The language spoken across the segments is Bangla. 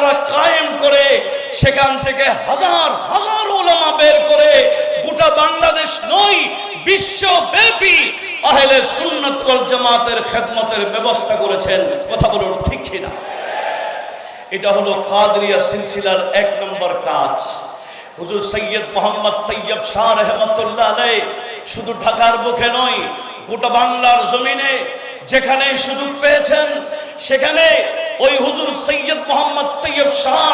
তারা কায়েম করে সেখান থেকে হাজার হাজার উলামা বের করে গোটা বাংলাদেশ নয় বিশ্বব্যাপী আহলে সুন্নাত ওয়াল জামাতের খেদমতের ব্যবস্থা করেছেন। কথা বলুন ঠিক কিনা? এটা হলো কাদরিয়া সিলসিলার ১ নম্বর কাজ। হুজুর সৈয়দ মোহাম্মদ তৈয়ব শাহ রহমতুল্লাহ আলাইহি শুধু ঢাকার বুকে নয়, গোটা বাংলার জমিনে যেখানে সুযোগ পেয়েছেন সেখানে ওই হুজুর সৈয়দ মোহাম্মদ তৈয়ব শাহ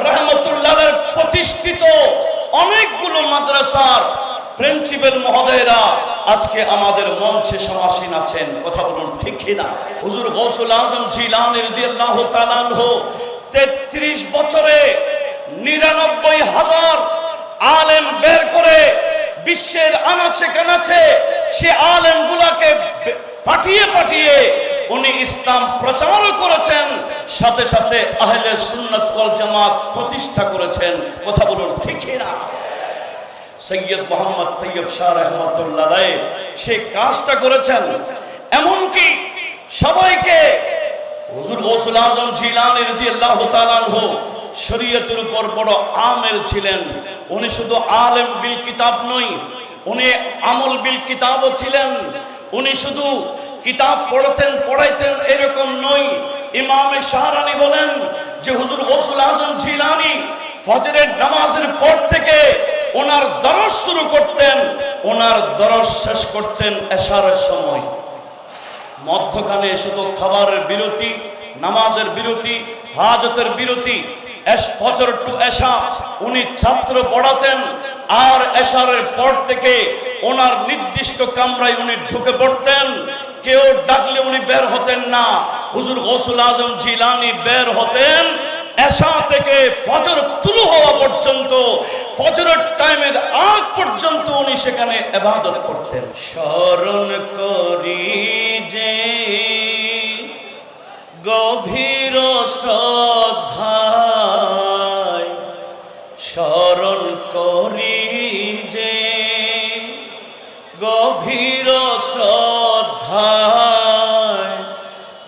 রহমতুল্লাহ আলাইহির প্রতিষ্ঠিত অনেকগুলো মাদ্রাসার প্রিন্সিপাল মহোদয়রা আজকে আমাদের মঞ্চে সমাসীন আছেন। কথা বলুন ঠিক কিনা? হুজুর গৌসুল আজম জিলানী রাদিয়াল্লাহু তাআলা আনহু ৩৩ বছরে ৯৯,০০০ আলেম বের করে বিশ্বের আনাচে কানাচে সে আলেমগুলাকে পাঠিয়ে পাঠিয়ে উনি ইসলাম প্রচার করেছেন, সাথে সাথে আহলে সুন্নাত ওয়াল জামাত প্রতিষ্ঠা করেছেন। কথা বলুন ঠিক কিনা? সৈয়দ মোহাম্মদ তৈয়ব শাহ রহমতুল্লাহ আলাইহি সে কাজটা করেছেন। এমনকি সবাইকে হুজুর গৌসুল আজম জিলানী রাদিয়াল্লাহু তাআলা আনহু শরীয়তের উপর বড় আমেল ছিলেন। উনি শুধু আলেম বিল কিতাব নয়, উনি আমল বিল কিতাবও ছিলেন। উনি শুধু কিতাব পড়াইতেন এরকম নয়। ইমামে শাহরানি বলেন যে হুজুর গৌসুল আজম জিলানী ফজরের নামাজের পর থেকে ওনার দরস শুরু করতেন, ওনার দরস শেষ করতেন এশারের সময়। মধ্যখানে শুধু খাবারের বিরতি, নামাজের বিরতি, হাজতের বিরতি, ফজর টু এশা উনি ছাত্র পড়াতেন। আর এশারের পর থেকে ওনার নির্দিষ্ট কামরায় উনি ঢুকে পড়তেন। কেউ ডাকলে উনি বের হতেন না। হুজুর গৌসুল আজম জিলানী বের হতেন এশা থেকে ফজর তুলু হওয়া পর্যন্ত, ফজরের টাইমের আগ পর্যন্ত উনি সেখানে ইবাদত করতেন। স্মরণ করি যে গভীর শ্রদ্ধায়, স্মরণ করি যে গভীর শ্রদ্ধায়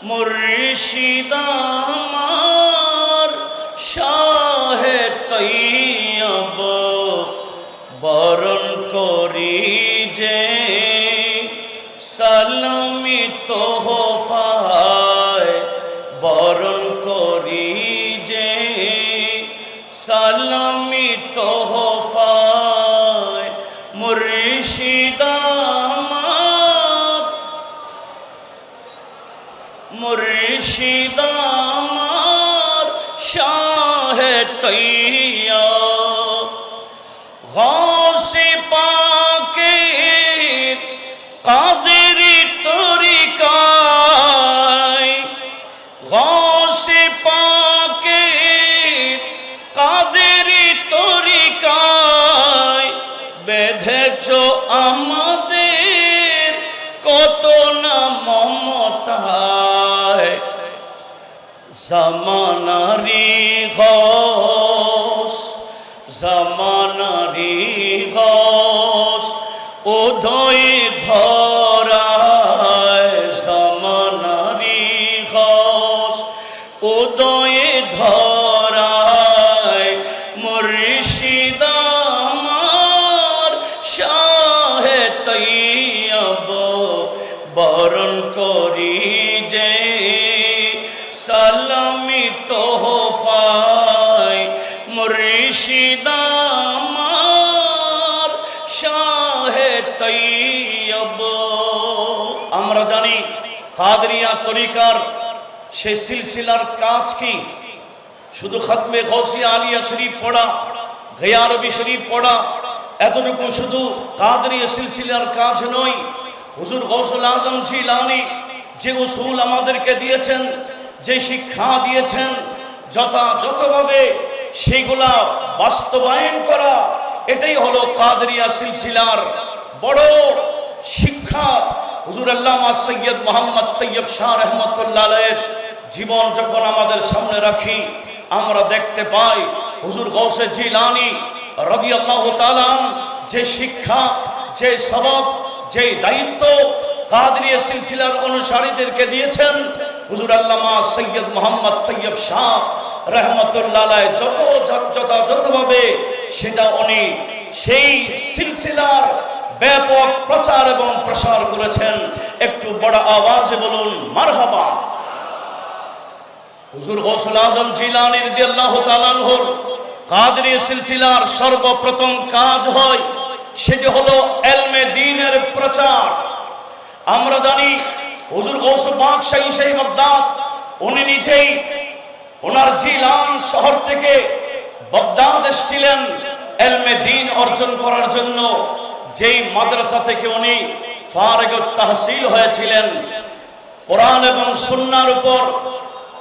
মুর্শিদ আমার শাহে তৈয়ব বরণ করি যে সালামি তোহফায়, বরণ করি যে সালামি তোহফায় মুর্শিদ আমার, মুর্শিদ আমার শাহে তৈয়ব গৌসে পাকের কাদেরি তরিকায়, গৌসে পাকের কাদেরি তরিকায় বেঁধেছ আমাদের কত না মমতায়। জামানারি ঘোষ, জামানারি ঘোষ উদয় ধরায়, জামানারি ঘোষ উদয় ধরায় মুর্শিদ আমার শাহে তৈয়ব বরণ করি যে সালামি তোহফায় মুর্শিদ আমার শাহে তৈয়ব। আমরা জানি কাদরিয়া তরিকার সে সিলসিলার কাজ কি? শুধু খতমে গৌসিয়া আলিয়া শরীফ পড়া, গিয়ারবি শরীফ পড়া, এতটুকু শুধু কাদরিয়া সিলসিলার কাজ নয়। হুজুর গৌসুল আজম জিলানী যে উসুল আমাদেরকে দিয়েছেন, যে শিক্ষা দিয়েছেন, যথাযথভাবে সেগুলা বাস্তবায়ন করা, এটাই হলো কাদরিয়া সিলসিলার বড় শিক্ষা। হুজুর আল্লামা সৈয়দ মোহাম্মদ তৈয়ব শাহ রহমতুল্লাহ আলাইহির জীবন যখন আমাদের সামনে রাখি, আমরা দেখতে পাই হুজুর গৌসে জিলানী রাদিয়াল্লাহু তাআলা যে শিক্ষা, যে সবক, যে দায়িত্ব কাদরিয়া সিলসিলার অনুসারীদেরকে দিয়েছেন, হুজুর আল্লামা সৈয়দ মোহাম্মদ তৈয়ব শাহ রহমতুল্লাহ আলাইহি যথাযথভাবে সেটা উনি সেই সিলসিলার ব্যাপক প্রচার এবং প্রসার করেছেন। একটু বড় আওয়াজে বলুন মারহাবা। হুজুর গৌসুল আজম জিলানী রাদিয়াল্লাহু তাআলা আনহুর কাদরি সিলসিলার সর্বপ্রথম কাজ হয় সেটি হলো ইলমে দ্বীনের প্রচার। আমরা জানি হুজুর গৌস পাক শাহী বাগদাদ উনি নিজেই ওনার জিলান শহর থেকে বাগদাদ এসেছিলেন ইলমে দ্বীন অর্জন করার জন্য। যেই মাদ্রাসা থেকে উনি ফারিগুত তাহসিল হয়েছিলেন, কোরআন এবং সুন্নাহর উপর,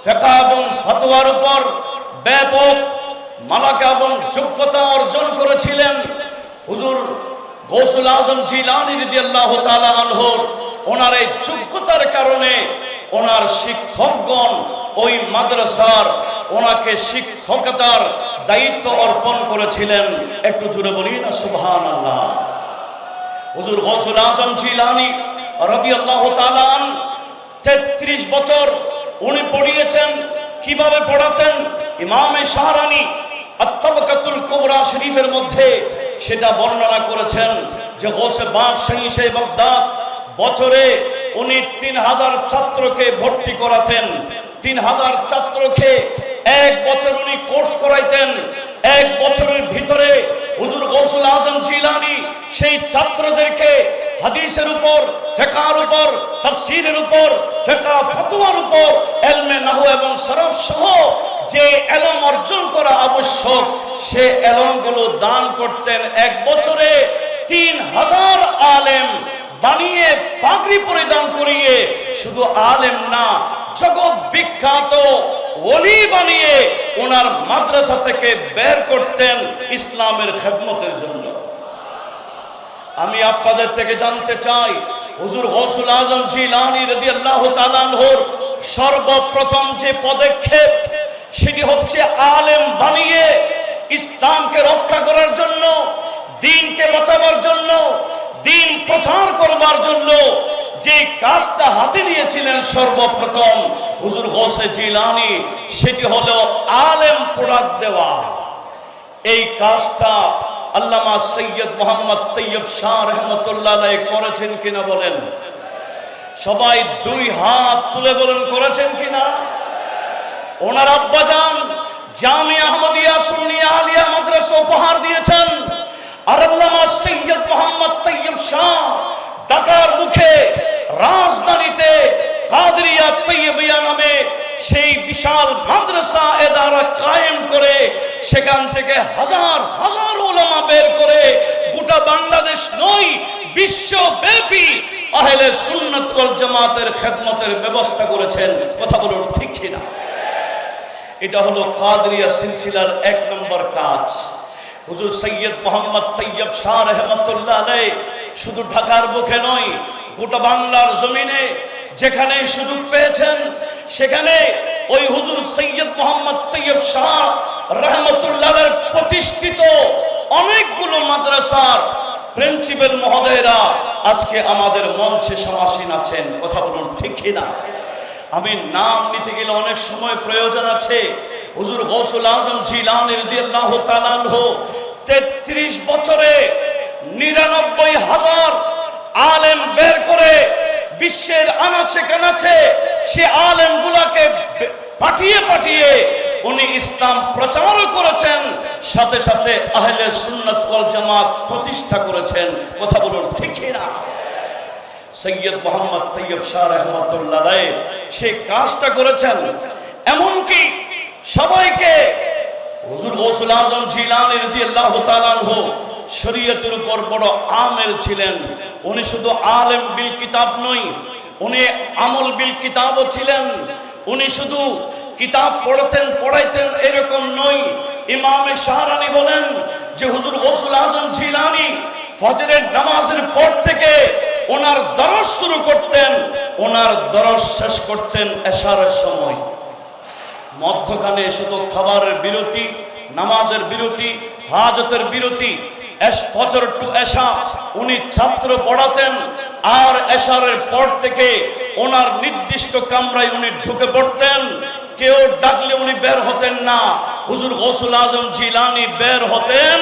ফিকহ এবং ফতোয়ার উপর ব্যাপক মালাকা এবং যোগ্যতা অর্জন করেছিলেন। হুজুর গৌসুল আজম জিলানী রাদিয়াল্লাহু তাআলা আনহুর ওনার এই যোগ্যতার কারণে ওনার শিক্ষকগণ ওই মাদ্রাসার ওনাকে শিক্ষকতার দায়িত্ব অর্পণ করেছিলেন। একটু জোরে বলি না সুবহানাল্লাহ। হুজুর গৌসুল আজম জিলানী রাদিয়াল্লাহু তাআলা আন 33 বছর উনি পড়িয়েছেন। কিভাবে পড়াতেন? ইমামে শাহরানী আত-তাবাকাতুল কুবরা শরীফের মধ্যে সেটা বর্ণনা করেছেন যে গৌসে পাক শাহী বাগদাদ বছরে উনি 3000 ছাত্রকে ভর্তি করাতেন। 3000 ছাত্রকে এক বছর উনি কোর্স করাইতেন। এক বছরের ভিতরে হুজুর গৌসুল আজম জিলানী সেই ছাত্রদেরকে হাদিসের উপর, ফিকহের উপর, তাফসীরের উপর, ফিকহ ফতোয়ার উপর, ইলমে নাহু এবং সরফ সহ যে ইলম অর্জন করা আবশ্যক সে ইলমগুলো দান করতেন। এক বছরে 3000 আলেম বানিয়ে পাগড়ি পরিধান করিয়ে শুধু আলেম না, জগৎ বিখ্যাত ওলি বানিয়ে ওনার মাদ্রাসা থেকে বের করতেন ইসলামের খেদমতের জন্য। আমি আপনাদের থেকে জানতে চাই হুজুর গৌসুল আজম জিলানী রাদিয়াল্লাহু তাআলা আনহুর সর্বপ্রথম যে পদক্ষেপ সেটি হচ্ছে আলেম বানিয়ে ইসলামকে রক্ষা করার জন্য, দ্বীনকে বাঁচাবার জন্য, দ্বীন প্রচার করবার জন্য যে কাজটা হাতে নিয়েছিলেন সর্বপ্রথম হুজুর গৌসে জিলানী, সেটি হলো আলেম প্রোডাক্ট দেওয়া। এই কাজটা আল্লামা সৈয়দ মোহাম্মদ তৈয়ব শাহ রহমতুল্লাহ আলাইহি করেছেন কিনা বলেন? সবাই দুই হাত তুলে বলেন করেছেন কিনা? ওনার আব্বাজান জামিয়া আহমদিয়া সুন্নিয়া আলিয়া মাদ্রাসা উপহার দিয়েছেন। আর আল্লামা সৈয়দ মোহাম্মদ তৈয়ব শাহ ঢাকার মুখে রাজধানীতে কাদরিয়া তৈয়বিয়া নামে সেই বিশাল মাদ্রাসা এদারা কায়েম করে সেখান থেকে হাজার হাজার উলামা বের করে গোটা বাংলাদেশ নয় বিশ্বব্যাপী আহলে সুন্নাত ওয়াল জামাতের খেদমতের ব্যবস্থা করেছেন। কথা বলুন ঠিক কিনা? এটা হলো কাদরিয়া সিলসিলার 1 নম্বর কাজ। হুজুর সৈয়দ মোহাম্মদ তৈয়ব শাহ রহমতুল্লাহ আলাইহি শুধু ঢাকার বুকে নয় গোটা বাংলার জমিনে যেখানে সুযোগ পেয়েছেন সেখানে ওই হুজুর সৈয়দ মোহাম্মদ তৈয়ব শাহ রহমতুল্লাহ আলাইহি প্রতিষ্ঠিত অনেকগুলো মাদ্রাসার প্রিন্সিপাল মহোদয়রা আজকে আমাদের মঞ্চে সমাসীন আছেন। কথা বলুন ঠিক কিনা? আমি নাম নিতে গেলে অনেক সময় প্রয়োজন আছে। হুজুর গৌসুল আজম জিলানী রাদিয়াল্লাহু তাআলা আনহু 33 বছরে 99,000 আলেম বের করে বিশ্বের আনাচে কানাচে সে আলেমগুলোকে পাঠিয়ে পাঠিয়ে উনি ইসলাম প্রচার করেছেন, সাথে সাথে আহলে সুন্নাত ওয়াল জামাত প্রতিষ্ঠা করেছেন। কথা বলুন ঠিক কিনা? সৈয়দ মোহাম্মদ তৈয়ব শাহ রহমতুল্লাহ আলাইহি সেই কাজটা করেছেন। এমনকি সবাইকে হুজুর গৌসুল আজম জিলানী রাদিয়াল্লাহু তাআলা আনহু শরীয়তের উপর বড় আমেল ছিলেন। উনি শুধু আলেম বিল কিতাব নয়, উনি আমল বিল কিতাবও ছিলেন। উনি শুধু কিতাব পড়তেন পড়াইতেন এরকম নয়। ইমামে শাহরানী বলেন যে হুজুর গৌসুল আজম জিলানী ফজরের নামাজের পর থেকে ওনার দরস শুরু করতেন, ওনার দরস শেষ করতেন এশারের সময়। মধ্যখানে শুধু খাবারের বিরতি, নামাজের বিরতি, হাজতের বিরতি, ফজর টু এশা উনি ছাত্র পড়াতেন। আর এশারের পর থেকে ওনার নির্দিষ্ট কামরায় উনি ঢুকে পড়তেন। কেউ ডাকলে উনি বের হতেন না। হুজুর গৌসুল আজম জিলানী বের হতেন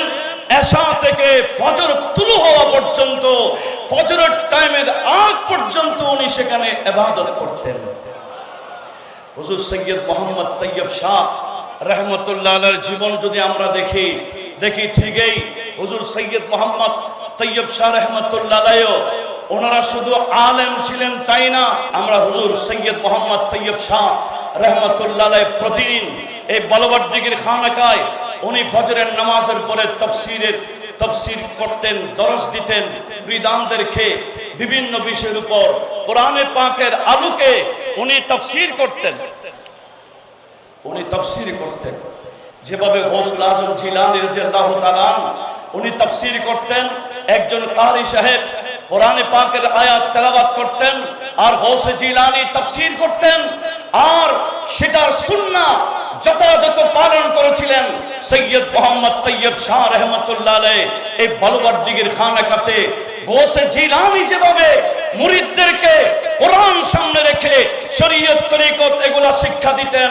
এশা থেকে ফজর তুলু হওয়া পর্যন্ত, ফজরের টাইমের আগ পর্যন্ত উনি সেখানে ইবাদত করতেন। হুজুর সৈয়দ মোহাম্মদ তৈয়ব শাহ রহমতুল্লাহ আলাইহির জীবন যদি আমরা দেখি ঠিকই হুজুর সৈয়দ মোহাম্মদ তৈয়ব শাহ রহমতুল্লাহ আলাইহি ওনারা শুধু আলেম ছিলেন তাই না, আমরা হুজুর সৈয়দ মোহাম্মদ তৈয়ব শাহ রহমতুল্লাহ আলাইহি প্রতিদিন এই বালুবাড়দিঘির খানকায় উনি ফজরের নামাজের পরে তফসির করতেন, দরস দিতেন মুরিদানদেরকে বিভিন্ন বিষয়ের উপর কোরআনে পাকের আলোকে উনি তফসির করতেন। যেভাবে গৌসুল আজম জিলানী রাদিয়াল্লাহু তাআলা উনি তফসির করতেন, একজন কারি সাহেব কোরআনে পাকের আয়াত তেলাওয়াত করতেন আর গৌসে জিলানী তফসির করতেন, আর সেটার সুন্নাহ যথাযথ পালন করেছিলেন সৈয়দ মোহাম্মদ তৈয়ব শাহ রহমতুল্লাহ আলাইহি। এই বালুবাড়দিঘির খানকাতে গৌসে জিলানী যেভাবে মুরিদদেরকে কোরআন সামনে রেখে শরীয়ত তরিকত এগুলা শিক্ষা দিতেন,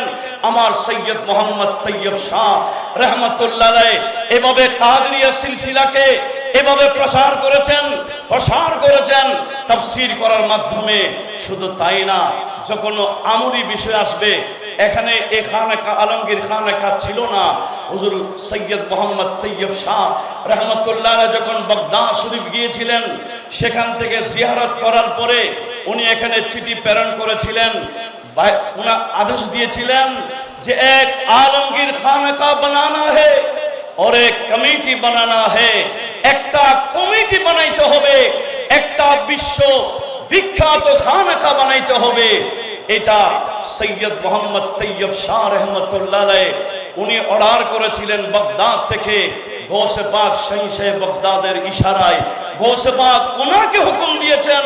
আমার সৈয়দ মোহাম্মদ তৈয়ব শাহ রহমতুল্লাহ আলাইহি এভাবে কাদরিয়া সিলসিলাকে এভাবে প্রসার করেছেন তাফসীর করার মাধ্যমে। শুধু তাই না, যখন আমলি বিষয় আসবে, এখানে এই খানকা আলমগীর খানকা ছিল না। হুজুর সৈয়দ মোহাম্মদ তৈয়ব শাহ রহমতুল্লাহ আলাইহি যখন বাগদাদ শরীফ গিয়েছিলেন, সেখান থেকে জিয়ারত করার পরে উনি এখানে চিঠি প্রেরণ করেছিলেন, উনার আদেশ দিয়েছিলেন যে এক আলমগীর খানকা বানানা হে और एक कमेटी बनाना है, একটা কমিটি বানাইতে হবে, একটা বিশ্ব বিখ্যাত খানকা বানাইতে হবে। এটা সৈয়দ মোহাম্মদ তৈয়ব শাহ রহমতুল্লাহ আলাইহি উনি অর্ডার করেছিলেন বাগদাদ থেকে। গৌসে পাক শাহ বাগদাদের ইশারায় গৌসে পাক ওনাকে হুকুম দিয়েছেন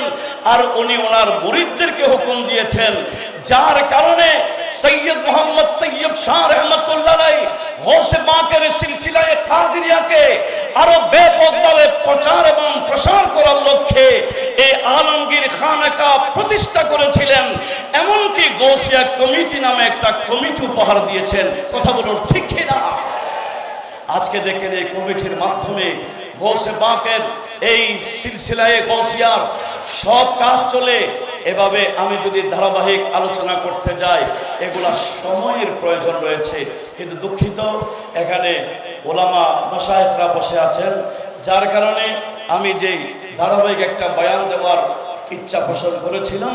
আর উনি ওনার মুরিদদেরকে হুকুম দিয়েছেন, যার কারণে সৈয়দ মোহাম্মদ তৈয়ব শাহ রহমতুল্লাহ আলাইহি গৌসে পাকের সিলসিলায়ে কাদেরিয়াকে আরো ব্যাপকভাবে প্রচার এবং প্রসার করার লক্ষ্যে এই আলমগীর খানকা প্রতিষ্ঠা করেছিলেন। এমনকি গৌসিয়া কমিটি নামে একটা কমিটি উপহার দিয়েছেন। কথা বলুন ঠিক কিনা? আজকে দেখেন এই কমিটির মাধ্যমে গৌসে পাকের এই সিলসিলায়ে গৌসিয়ার সব কাজ চলে। এভাবে আমি যদি ধারাবাহিক আলোচনা করতে যাই, এগুলা সময়ের প্রয়োজন রয়েছে, কিন্তু দুঃখিত এখানে ওলামা মাশায়েখরা বসে আছেন, যার কারণে আমি যেই ধারাবাহিক একটা বয়ান দেওয়ার ইচ্ছা পোষণ করেছিলাম,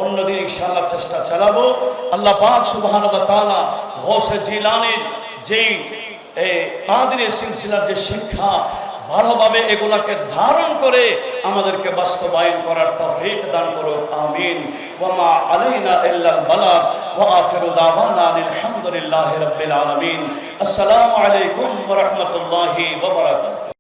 অন্যদিন ইনশাআল্লাহ চেষ্টা চালাবো। আল্লাহ পাক সুবহানাহু ওয়া তাআলা গৌসে জিলানীর যেই কাদেরী সিলসিলার যে শিক্ষা, ভালোভাবে এগুলাকে ধারণ করে আমাদেরকে বাস্তবায়ন করার তৌফিক দান করুন, আমিন। ওয়া মা আলাইনা ইল্লাল বালাগ ওয়া আখিরু দাওয়ানা আলহামদুলিল্লাহি রাব্বিল আলামিন। আসসালামু আলাইকুম ওয়া রাহমাতুল্লাহি ওয়া বারাকাতুহু।